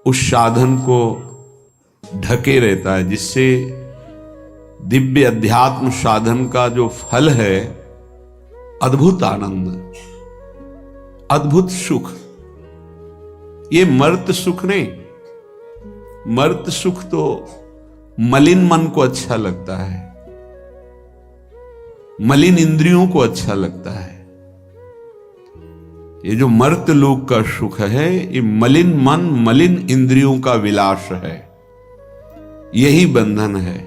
उस साधन को ढके रहता है, जिससे दिव्य अध्यात्म साधन का जो फल है, अद्भुत आनंद, अद्भुत सुख, ये मर्त सुख नहीं। मर्त सुख तो मलिन मन को अच्छा लगता है, मलिन इंद्रियों को अच्छा लगता है। ये जो मर्त लोक का सुख है, ये मलिन मन, मलिन इंद्रियों का विलास है। यही बंधन है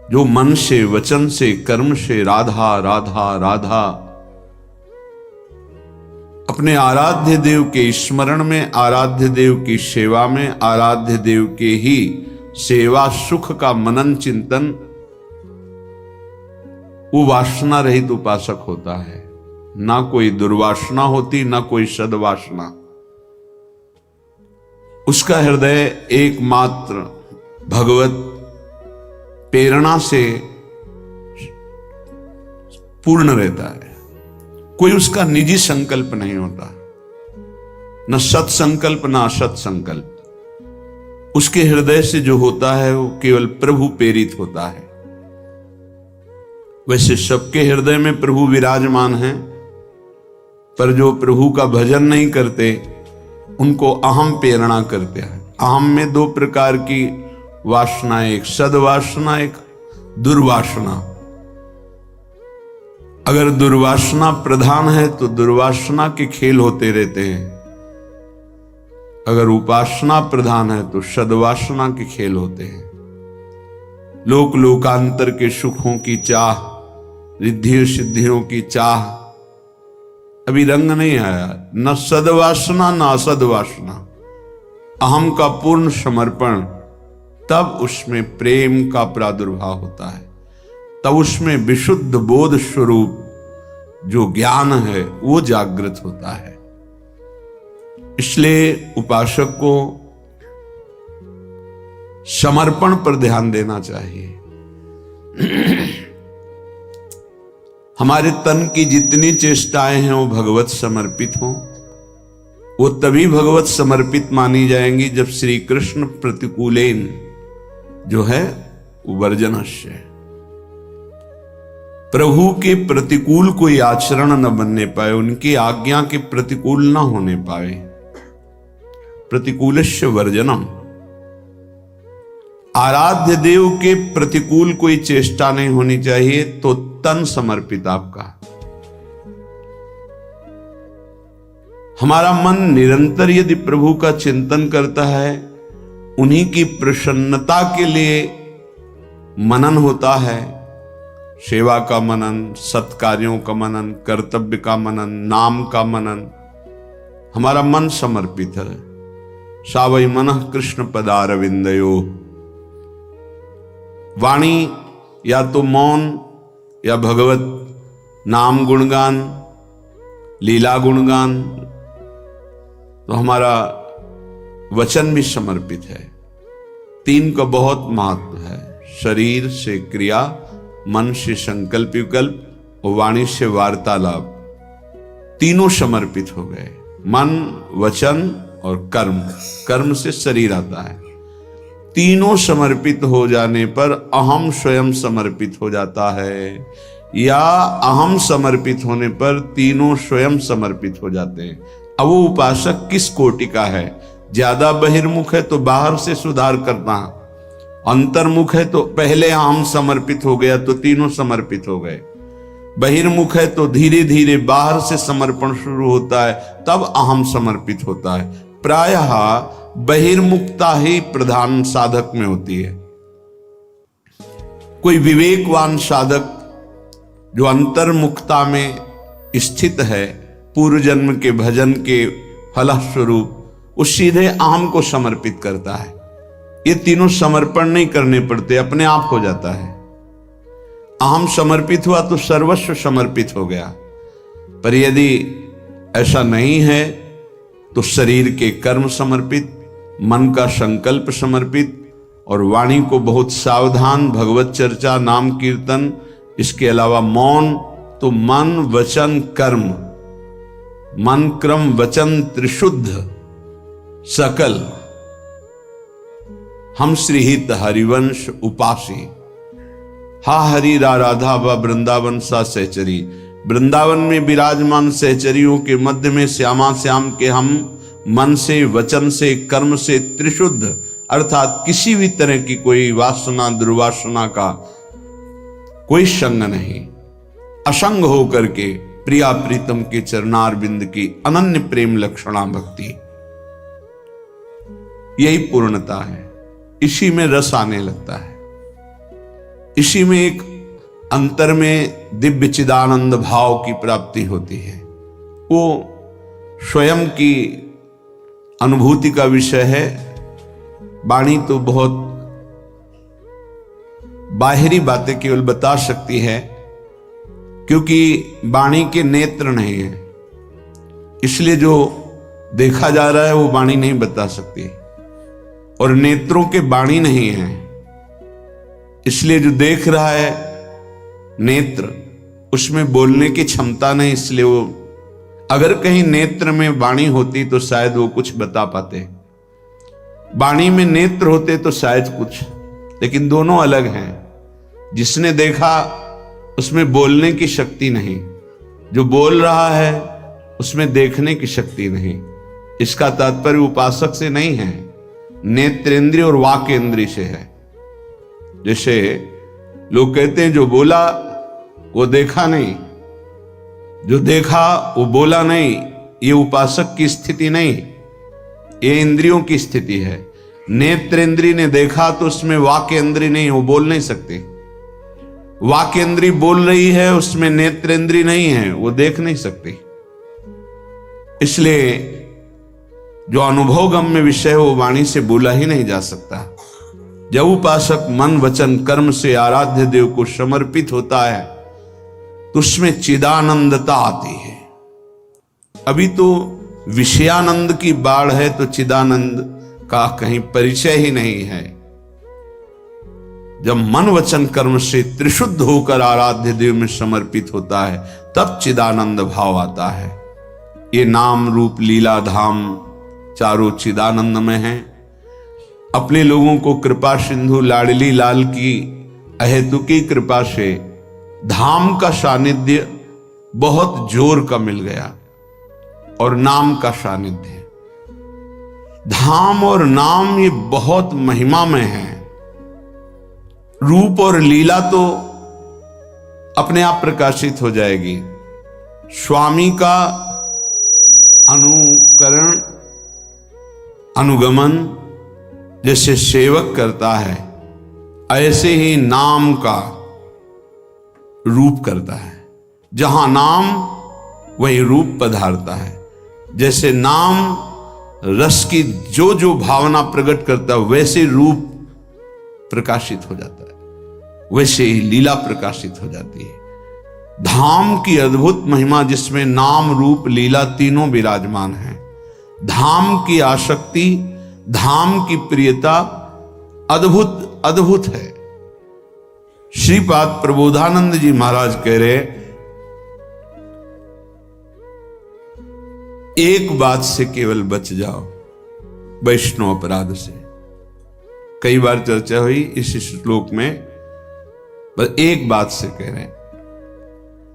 जो मन से, वचन से, कर्म से राधा राधा राधा, अपने आराध्य देव के स्मरण में, आराध्य देव की सेवा में, आराध्य देव के ही सेवा सुख का मनन चिंतन, वो वासना रहित उपासक होता है। ना कोई दुर्वासना होती, ना कोई सद्वासना। उसका हृदय एकमात्र भगवत प्रेरणा से पूर्ण रहता है। कोई उसका निजी संकल्प नहीं होता, न सत्संकल्प न असत संकल्प। उसके हृदय से जो होता है वो केवल प्रभु प्रेरित होता है। वैसे सबके हृदय में प्रभु विराजमान हैं, पर जो प्रभु का भजन नहीं करते उनको अहम प्रेरणा करते हैं। अहम में दो प्रकार की वासना, एक सद्वासना, एक दुर्वासना। अगर दुर्वासना प्रधान है तो दुर्वासना के खेल होते रहते हैं, अगर उपासना प्रधान है तो सद्वासना के खेल होते हैं। लोक लोकांतर के सुखों की चाह, रिद्धि सिद्धियों की चाह, अभी रंग नहीं आया। न सद्वासना न असद्वासना, अहम का पूर्ण समर्पण, तब उसमें प्रेम का प्रादुर्भाव होता है। तब उसमें विशुद्ध बोध स्वरूप जो ज्ञान है वो जागृत होता है। इसलिए उपासक को समर्पण पर ध्यान देना चाहिए। हमारे तन की जितनी चेष्टाएं हैं वो भगवत समर्पित हों। वो तभी भगवत समर्पित मानी जाएंगी जब श्री कृष्ण प्रतिकूलेन जो है वर्जनस्य, प्रभु के प्रतिकूल कोई आचरण न बनने पाए, उनकी आज्ञा के प्रतिकूल न होने पाए। प्रतिकूलस्य वर्जनम, आराध्य देव के प्रतिकूल कोई चेष्टा नहीं होनी चाहिए, तो तन समर्पित आपका। हमारा मन निरंतर यदि प्रभु का चिंतन करता है, उन्हीं की प्रसन्नता के लिए मनन होता है, सेवा का मनन, सत्कार्यों का मनन, कर्तव्य का मनन, नाम का मनन, हमारा मन समर्पित है। सावै मनः कृष्ण पदारविंदयो। वाणी या तो मौन या भगवत नाम गुणगान, लीला गुणगान, तो हमारा वचन भी समर्पित है। तीन का बहुत महत्व है, शरीर से क्रिया, मन से संकल्प विकल्प और वाणी से वार्तालाप, तीनों समर्पित हो गए। मन, वचन और कर्म, कर्म से शरीर आता है। तीनों समर्पित हो जाने पर अहम स्वयं समर्पित हो जाता है, या अहम समर्पित होने पर तीनों स्वयं समर्पित हो जाते हैं। अब वो उपासक किस कोटि का है? ज्यादा बहिर्मुख है तो बाहर से सुधार करना, अंतर्मुख है तो पहले अहम समर्पित हो गया तो तीनों समर्पित हो गए, बहिर्मुख है तो धीरे धीरे बाहर से समर्पण शुरू होता है, तब अहम समर्पित होता है। प्रायः बहिर्मुखता ही प्रधान साधक में होती है। कोई विवेकवान साधक जो अंतर्मुखता में स्थित है, पूर्व जन्म के भजन के फलस्वरूप, उस सीधे अहम को समर्पित करता है। ये तीनों समर्पण नहीं करने पड़ते, अपने आप हो जाता है। अहम समर्पित हुआ तो सर्वस्व समर्पित हो गया। पर यदि ऐसा नहीं है तो शरीर के कर्म समर्पित, मन का संकल्प समर्पित, और वाणी को बहुत सावधान, भगवत चर्चा, नाम कीर्तन, इसके अलावा मौन, तो मन वचन कर्म, मन क्रम वचन त्रिशुद्ध सकल हम श्रीहित हरिवंश उपासी। हा हरि राधा व वृंदावन सा सहचरी। वृंदावन में विराजमान सहचरियों के मध्य में श्यामा श्याम के हम मन से, वचन से, कर्म से त्रिशुद्ध, अर्थात किसी भी तरह की कोई वासना दुर्वासना का कोई संग नहीं, असंग होकर के प्रिया प्रीतम के चरणार बिंद की अनन्य प्रेम लक्षणा भक्ति, यही पूर्णता है। इसी में रस आने लगता है, इसी में एक अंतर में दिव्य चिदानंद भाव की प्राप्ति होती है। वो स्वयं की अनुभूति का विषय है। वाणी तो बहुत बाहरी बातें केवल बता सकती है, क्योंकि वाणी के नेत्र नहीं है, इसलिए जो देखा जा रहा है वो वाणी नहीं बता सकती, और नेत्रों के वाणी नहीं है, इसलिए जो देख रहा है नेत्र, उसमें बोलने की क्षमता नहीं, इसलिए वो, अगर कहीं नेत्र में वाणी होती तो शायद वो कुछ बता पाते, वाणी में नेत्र होते तो शायद कुछ, लेकिन दोनों अलग हैं। जिसने देखा उसमें बोलने की शक्ति नहीं, जो बोल रहा है उसमें देखने की शक्ति नहीं। इसका तात्पर्य उपासक से नहीं है, नेत्रेंद्रिय और वाक इंद्रिय से है। जैसे लोग कहते हैं जो बोला वो देखा नहीं, जो देखा वो बोला नहीं, ये उपासक की स्थिति नहीं, ये इंद्रियों की स्थिति है। नेत्रेंद्रिय ने देखा तो उसमें वाक इंद्रिय नहीं, वो बोल नहीं सकते। वाक इंद्रिय बोल रही है, उसमें नेत्रेंद्रिय नहीं है, वो देख नहीं सकती। इसलिए जो अनुभव गम्य विषय वो वाणी से बोला ही नहीं जा सकता। जब उपासक मन वचन कर्म से आराध्य देव को समर्पित होता है तो उसमें चिदानंदता आती है। अभी तो विषयानंद की बाढ़ है, तो चिदानंद का कहीं परिचय ही नहीं है। जब मन वचन कर्म से त्रिशुद्ध होकर आराध्य देव में समर्पित होता है तब चिदानंद भाव आता है। ये नाम रूप लीला धाम चारों चिदानंद में हैं। अपने लोगों को कृपा सिंधु लाडली लाल की अहेतुकी कृपा से धाम का सानिध्य बहुत जोर का मिल गया, और नाम का सानिध्य। धाम और नाम ये बहुत महिमा में है। रूप और लीला तो अपने आप प्रकाशित हो जाएगी। स्वामी का अनुकरण अनुगमन जैसे सेवक करता है, ऐसे ही नाम का रूप करता है। जहां नाम वही रूप पधारता है। जैसे नाम रस की जो जो भावना प्रकट करता है वैसे रूप प्रकाशित हो जाता है, वैसे ही लीला प्रकाशित हो जाती है। धाम की अद्भुत महिमा जिसमें नाम रूप लीला तीनों विराजमान है। धाम की आसक्ति, धाम की प्रियता अद्भुत अद्भुत है। श्रीपाद प्रबोधानंद जी महाराज कह रहे, एक बात से केवल बच जाओ, वैष्णव अपराध से। कई बार चर्चा हुई इस श्लोक में, बस एक बात से कह रहे हैं,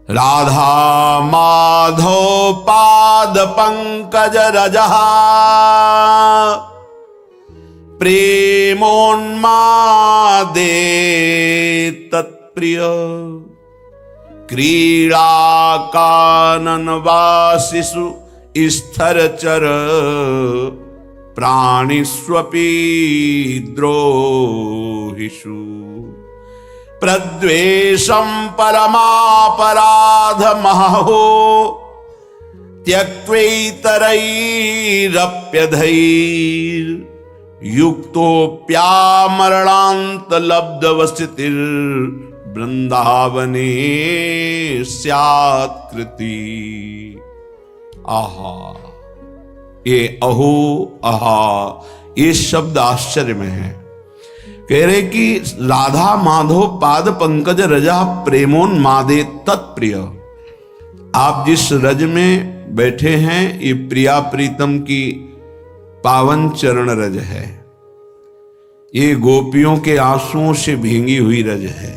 राधा माधव पाद पंकज रजहा प्रेमोन्मादे तत्प्रिय क्रीड़ा कानन वासिषु स्थरचर प्राणिष्वपि द्रोहिषु प्रद्वेषं परमापराध महो त्यक्त्वैतरैरप्यधैर् युक्तोऽप्यामरणान्त लब्धवस्तिर् वृंदावने स्यात्कृति। आहा, ये अहो आहा, ये शब्द आश्चर्य में है। कह रहे कि राधा माधव पाद पंकज रजा प्रेमोन्मादे तत्प्रिय। आप जिस रज में बैठे हैं, ये प्रिया प्रीतम की पावन चरण रज है, ये गोपियों के आंसुओं से भींगी हुई रज है,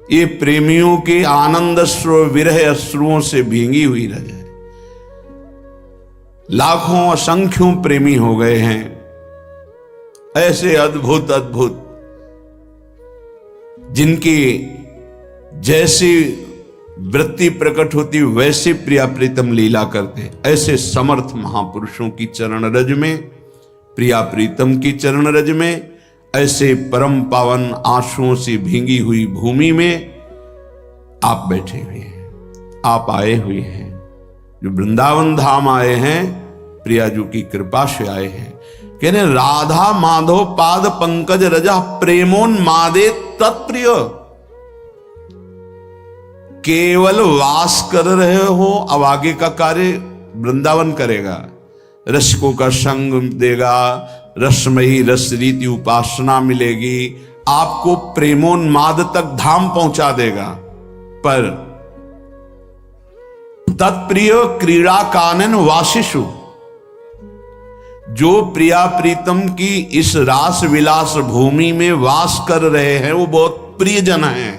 ये प्रेमियों के आनंद अश्रु विरह अश्रुओं से भींगी हुई रज है। लाखों असंख्यों प्रेमी हो गए हैं, ऐसे अद्भुत अद्भुत जिनकी जैसी वृत्ति प्रकट होती वैसे प्रिया प्रीतम लीला करते, ऐसे समर्थ महापुरुषों की चरण रज में, प्रिया प्रीतम की चरण रज में, ऐसे परम पावन आंसुओं से भींगी हुई भूमि में आप बैठे हुए हैं, आप आए हुए हैं। जो वृंदावन धाम आए हैं, प्रियाजू की कृपा से आए हैं। कहने राधा माधव पाद पंकज रजा प्रेमोन्मादे तत्प्रिय। केवल वास कर रहे हो, अब आगे का कार्य वृंदावन करेगा, रसिकों का संग देगा, रसमयी रस रीति उपासना मिलेगी, आपको प्रेमोन्माद तक धाम पहुंचा देगा। पर तत्प्रिय क्रीड़ा कानन वासिषु, जो प्रिया प्रीतम की इस रास विलास भूमि में वास कर रहे हैं वो बहुत प्रियजन हैं।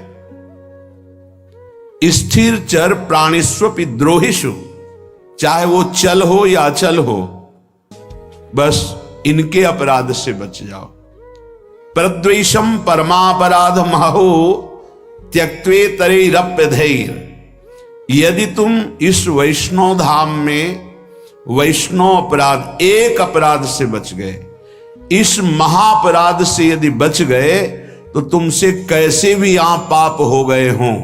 स्थिर चर प्राणिस्वपि द्रोहिषु, चाहे वो चल हो या अचल हो, बस इनके अपराध से बच जाओ। प्रद्वेषम परमापराध महो त्यक्त्वे तरेरप्य धैर्य। यदि तुम इस वैष्णव धाम में वैष्णव अपराध, एक अपराध से बच गए, इस महाअपराध से यदि बच गए, तो तुमसे कैसे भी यहां पाप हो गए हों,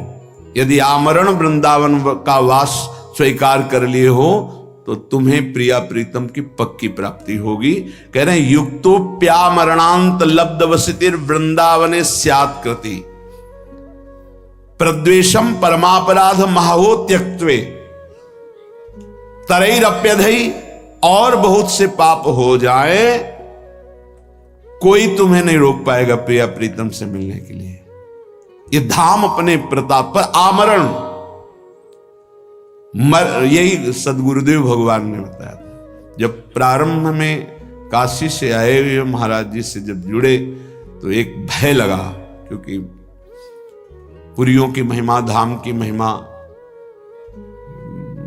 यदि आमरण वृंदावन का वास स्वीकार कर लिए हो, तो तुम्हें प्रिया प्रीतम की पक्की प्राप्ति होगी। कह रहे हैं युक्तोप्यामरणांत लब्ध वसितिर वृंदावने स्यात् कृति। प्रद्वेषम परमापराध महो त्यक्त्वे तरैरप्यधई, और बहुत से पाप हो जाए, कोई तुम्हें नहीं रोक पाएगा प्रिया प्रीतम से मिलने के लिए। ये धाम अपने प्रताप पर आमरण, यही सदगुरुदेव भगवान ने बताया था। जब प्रारंभ में काशी से आए हुए महाराज जी से जब जुड़े तो एक भय लगा, क्योंकि पुरियों की महिमा, धाम की महिमा,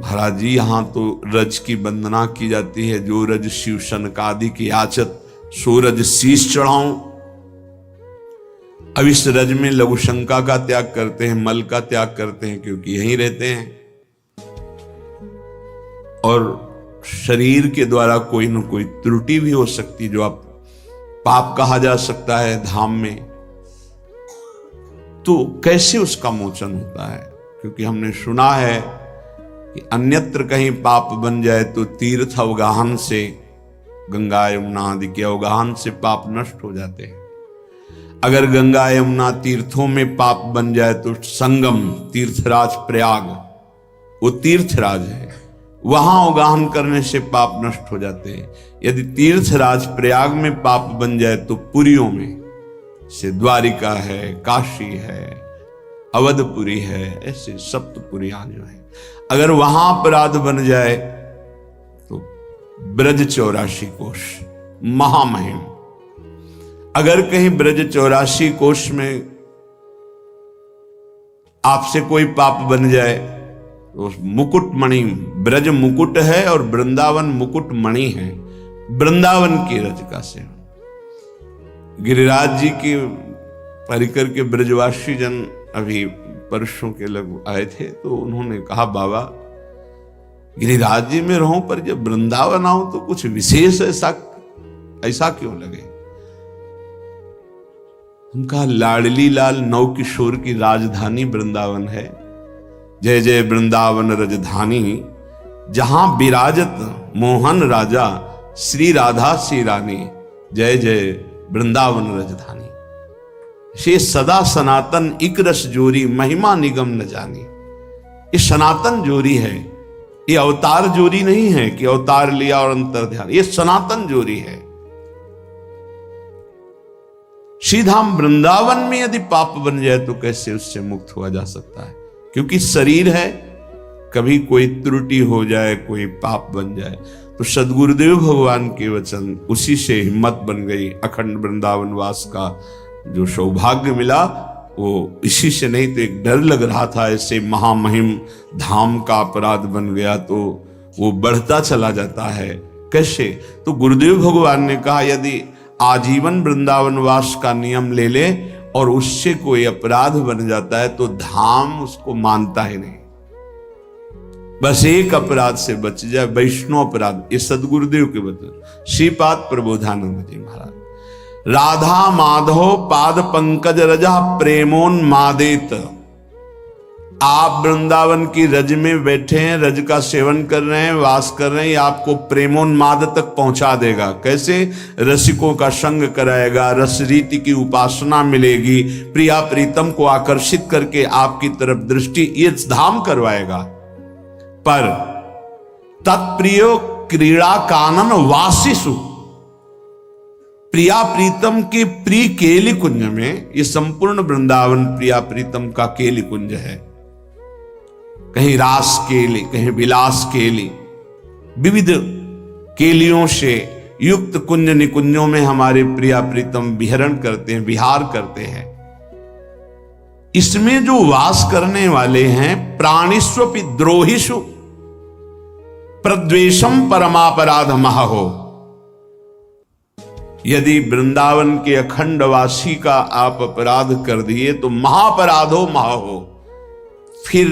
महाराज जी यहां तो रज की वंदना की जाती है, जो रज शिव सनकादि की याचत सो रज शीश चढ़ाऊं। अब इस रज में लघु शंका का त्याग करते हैं, मल का त्याग करते हैं, क्योंकि यहीं रहते हैं और शरीर के द्वारा कोई न कोई त्रुटि भी हो सकती, जो आप पाप कहा जा सकता है धाम में, तो कैसे उसका मोचन होता है? क्योंकि हमने सुना है कि अन्यत्र कहीं पाप बन जाए तो तीर्थ अवगाहन से, गंगा यमुना आदि के अवगाहन से पाप नष्ट हो जाते हैं। अगर गंगा यमुना तीर्थों में पाप बन जाए तो संगम तीर्थराज प्रयाग, वो तीर्थराज है, वहां अवगाहन करने से पाप नष्ट हो जाते हैं। यदि तीर्थराज प्रयाग में पाप बन जाए तो पुरियों में से द्वारिका है, काशी है, अवधपुरी है, ऐसे सप्तपुरियां जो है, अगर वहां अपराध बन जाए तो ब्रज 84 कोश महामहिम। अगर कहीं ब्रज 84 कोश में आपसे कोई पाप बन जाए तो मुकुट मणि, ब्रज मुकुट है और वृंदावन मुकुट मणि है, वृंदावन की रज का सेवन। गिरिराज जी की परिकर के ब्रजवासी जन अभी परसों के लग आए थे, तो उन्होंने कहा बाबा गिरिराज जी में रहूं, पर जब वृंदावन आऊं तो कुछ विशेष ऐसा क्यों लगे? उनका लाडली लाल नौ किशोर की राजधानी वृंदावन है। जय जय वृंदावन रजधानी, जहां विराजत मोहन राजा, श्री राधा श्री रानी, जय जय वृंदावन रजधानी। शे सदा सनातन इक रस जोरी, महिमा निगम न जानी। ये सनातन जोरी है, ये अवतार जोरी नहीं है कि अवतार लिया और अंतर ध्यान, ये सनातन जोरी है। श्रीधाम वृंदावन में यदि पाप बन जाए तो कैसे उससे मुक्त हुआ जा सकता है? क्योंकि शरीर है, कभी कोई त्रुटि हो जाए, कोई पाप बन जाए तो सदगुरुदेव भगवान के वचन, उसी से हिम्मत बन गई। अखंड वृंदावन वास का जो सौभाग्य मिला वो इसी से, नहीं तो एक डर लग रहा था ऐसे महामहिम धाम का अपराध बन गया तो वो बढ़ता चला जाता है। कैसे? तो गुरुदेव भगवान ने कहा यदि आजीवन वृंदावन वास का नियम ले ले और उससे कोई अपराध बन जाता है तो धाम उसको मानता ही नहीं। बस एक अपराध से बच जाए, वैष्णव अपराध। ये सदगुरुदेव के वचन, श्रीपाद प्रबोधानंद जी महाराज। राधा माधव पाद पंकज रजा प्रेमोन्मादेत। आप वृंदावन की रज में बैठे हैं, रज का सेवन कर रहे हैं, वास कर रहे हैं, ये आपको प्रेमोन्माद तक पहुंचा देगा। कैसे? रसिकों का संग कराएगा, रस रीति की उपासना मिलेगी, प्रिया प्रीतम को आकर्षित करके आपकी तरफ दृष्टि, ये धाम करवाएगा। पर तत्प्रियो क्रीड़ा कानन वासिसु, प्रिया प्रीतम के प्रिय केली कुंज में, ये संपूर्ण वृंदावन प्रिया प्रीतम का केली कुंज है। कहीं रास केली, कहीं विलास केली, विविध केलियों से युक्त कुंज निकुंजों में हमारे प्रिया प्रीतम विहरण करते हैं, विहार करते हैं। इसमें जो वास करने वाले हैं, प्राणिस्वपि द्रोहिषु प्रद्वेषम परमापराध महो। यदि वृंदावन के अखंड वासी का आप अपराध कर दिए तो महापराधो महो। फिर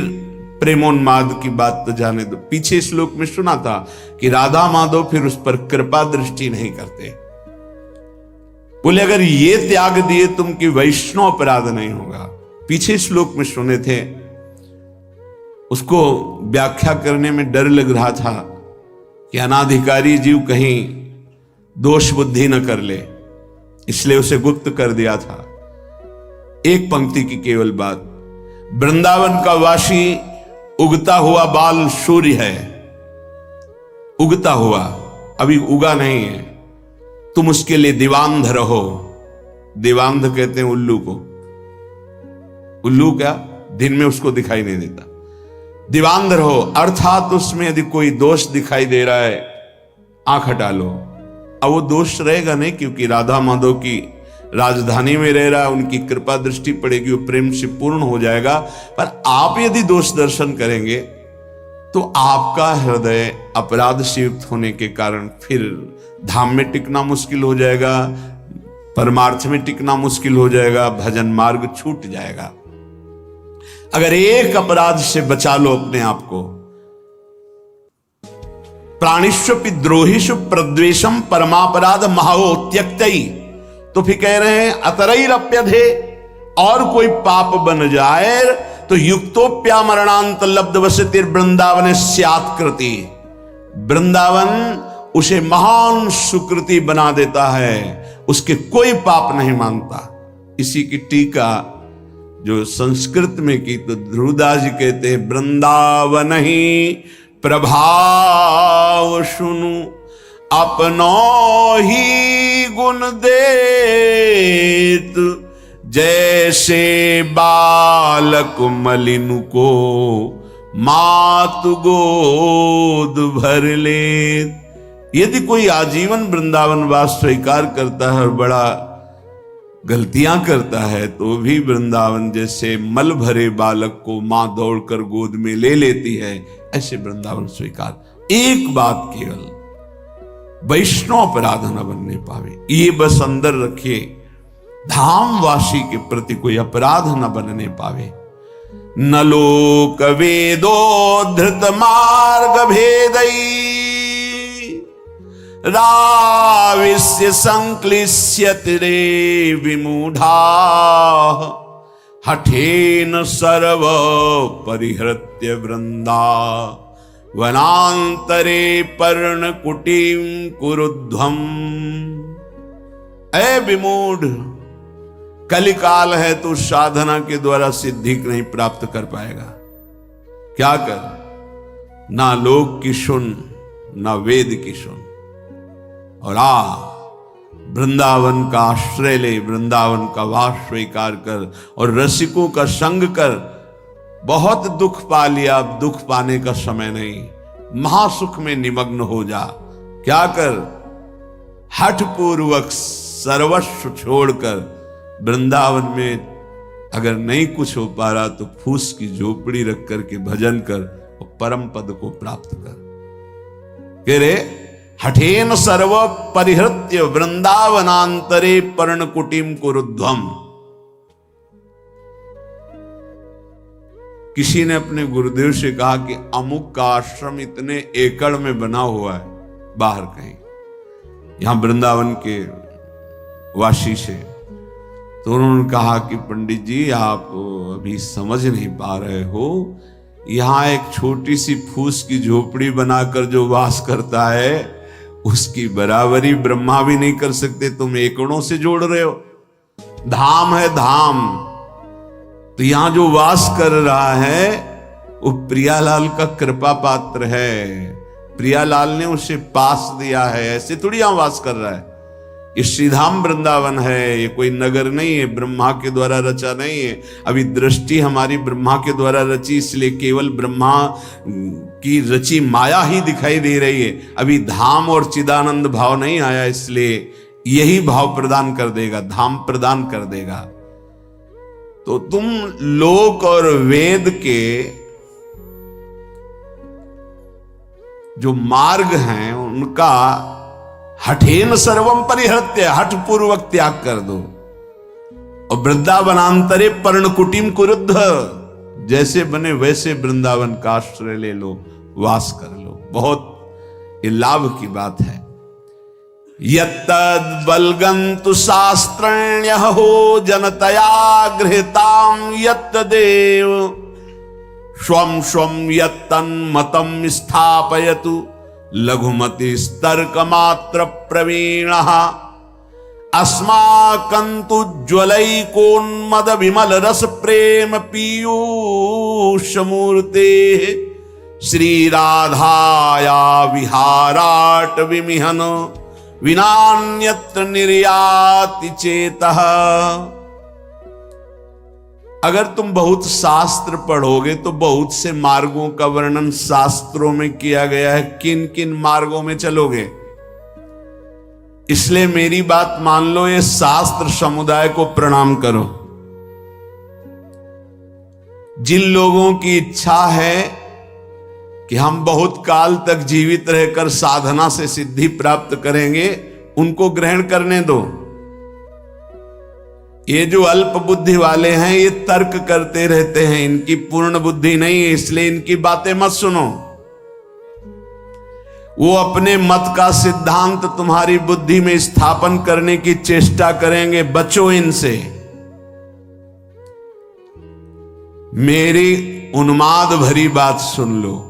प्रेमोन्माद की बात तो जाने दो, पीछे श्लोक में सुना था कि राधा माधव फिर उस पर कृपा दृष्टि नहीं करते। बोले अगर ये त्याग दिए तुम कि वैष्णव अपराध नहीं होगा। पीछे श्लोक में सुने थे, उसको व्याख्या करने में डर लग रहा था कि अनाधिकारी जीव कहीं दोष बुद्धि न कर ले, इसलिए उसे गुप्त कर दिया था। एक पंक्ति की केवल बात, वृंदावन का वासी उगता हुआ बाल सूर्य है, उगता हुआ, अभी उगा नहीं है। तुम उसके लिए दीवांध रहो। दीवांध कहते हैं उल्लू को। उल्लू क्या? दिन में उसको दिखाई नहीं देता। दीवांध रहो अर्थात उसमें यदि कोई दोष दिखाई दे रहा है, आंख हटा लो। अब वो दोष रहेगा नहीं, क्योंकि राधा माधव की राजधानी में रह रहा है, उनकी कृपा दृष्टि पड़ेगी, वो प्रेम से पूर्ण हो जाएगा। पर आप यदि दोष दर्शन करेंगे तो आपका हृदय अपराध से युक्त होने के कारण फिर धाम में टिकना मुश्किल हो जाएगा, परमार्थ में टिकना मुश्किल हो जाएगा, भजन मार्ग छूट जाएगा। अगर एक अपराध से बचा लो अपने आप को, प्राणिष्वपि द्रोहिषु प्रद्वेषम परमापराध महो त्यक्तई, तो फिर कह रहे हैं अतरैरप्यधे, और कोई पाप बन जाए तो युक्तोप्या मरणांत लब्ध वसतिर वृंदावन स्यात्कृति, वृंदावन उसे महान सुकृति बना देता है, उसके कोई पाप नहीं मानता। इसी की टीका जो संस्कृत में की तो ध्रुवदास जी कहते हैं, वृंदावन ही प्रभाव सुनु अपनो ही गुण देत, जैसे बालक मलिन को मातु गोद भर ले। यदि कोई आजीवन वृंदावन वास स्वीकार करता है और बड़ा गलतियां करता है तो भी वृंदावन जैसे मल भरे बालक को मां दौड़कर गोद में ले लेती है, ऐसे वृंदावन स्वीकार। एक बात केवल, वैष्णव अपराध न बनने पावे, ये बस अंदर रखिए, धामवासी के प्रति कोई अपराध न बनने पावे। न लोक वेदो धृत मार्ग भेदई राविस्य संक्लिश्यति रे विमूढ़ा, हठेन सर्व परिहृत्य वृंदा वनांतरे पर्ण कुटीम कुरुध्वम। ऐ विमूढ़, कलिकाल है तो साधना के द्वारा सिद्धि नहीं प्राप्त कर पाएगा। क्या कर? ना लोक की सुन, ना वेद की सुन, और वृंदावन का आश्रय ले, वृंदावन का वास स्वीकार कर और रसिकों का संग कर। बहुत दुख पा लिया, अब दुख पाने का समय नहीं, महासुख में निमग्न हो जा, क्या कर, हठ पूर्वक सर्वस्व छोड़कर वृंदावन में अगर नहीं कुछ हो पा रहा तो फूस की झोपड़ी रख करके भजन कर और परम पद को प्राप्त कर। कह रे हठेन सर्व परिहृत्य वृंदावनांतरे पर्णकुटीम कुरुध्वम। किसी ने अपने गुरुदेव से कहा कि अमुक का आश्रम इतने एकड़ में बना हुआ है बाहर कहीं, यहां वृंदावन के वासी से। तो उन्होंने कहा कि पंडित जी आप अभी समझ नहीं पा रहे हो, यहां एक छोटी सी फूस की झोपड़ी बनाकर जो वास करता है उसकी बराबरी ब्रह्मा भी नहीं कर सकते, तुम एकड़ों से जोड़ रहे हो। धाम है धाम। तो यहां जो वास कर रहा है वो प्रियालाल का कृपा पात्र है, प्रियालाल ने उसे पास दिया है, ऐसे थोड़ी यहां वास कर रहा है। ये श्रीधाम वृंदावन है, ये कोई नगर नहीं है, ब्रह्मा के द्वारा रचा नहीं है। अभी दृष्टि हमारी ब्रह्मा के द्वारा रची, इसलिए केवल ब्रह्मा की रची माया ही दिखाई दे रही है। अभी धाम और चिदानंद भाव नहीं आया, इसलिए यही भाव प्रदान कर देगा, धाम प्रदान कर देगा। तो तुम लोक और वेद के जो मार्ग हैं उनका हठेन सर्वम परिहृत्य, हठ पूर्वक त्याग कर दो। और वृंदावनांतरे पर्णकुटीम कुरुद्ध, जैसे बने वैसे वृंदावन का आश्रय ले लो, वास कर लो। बहुत ये लाभ की बात है। यत्तद् बल्गन्तु शास्त्रण्यः हो जनतया गृहीतां यत्तदेव स्वं स्वं यत्तन्मतं स्थापयतु लघुमतिस्तर्कमात्र प्रवीणः अस्माकन्तु ज्वलैकोन्मद विमल रस प्रेम पीयूषमूर्ते श्री राधाया विहाराट विमिहन विनान्यत्र निर्याति चेतः। अगर तुम बहुत शास्त्र पढ़ोगे तो बहुत से मार्गों का वर्णन शास्त्रों में किया गया है, किन किन मार्गों में चलोगे। इसलिए मेरी बात मान लो, ये शास्त्र समुदाय को प्रणाम करो। जिन लोगों की इच्छा है कि हम बहुत काल तक जीवित रहकर साधना से सिद्धि प्राप्त करेंगे, उनको ग्रहण करने दो। ये जो अल्प बुद्धि वाले हैं ये तर्क करते रहते हैं, इनकी पूर्ण बुद्धि नहीं है, इसलिए इनकी बातें मत सुनो। वो अपने मत का सिद्धांत तुम्हारी बुद्धि में स्थापन करने की चेष्टा करेंगे, बचो इनसे। मेरी उन्माद भरी बात सुन लो।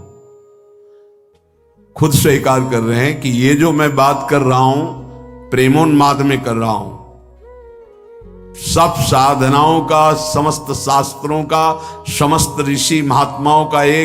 खुद स्वीकार कर रहे हैं कि ये जो मैं बात कर रहा हूं प्रेमोन्माद में कर रहा हूं। सब साधनाओं का, समस्त शास्त्रों का, समस्त ऋषि महात्माओं का एक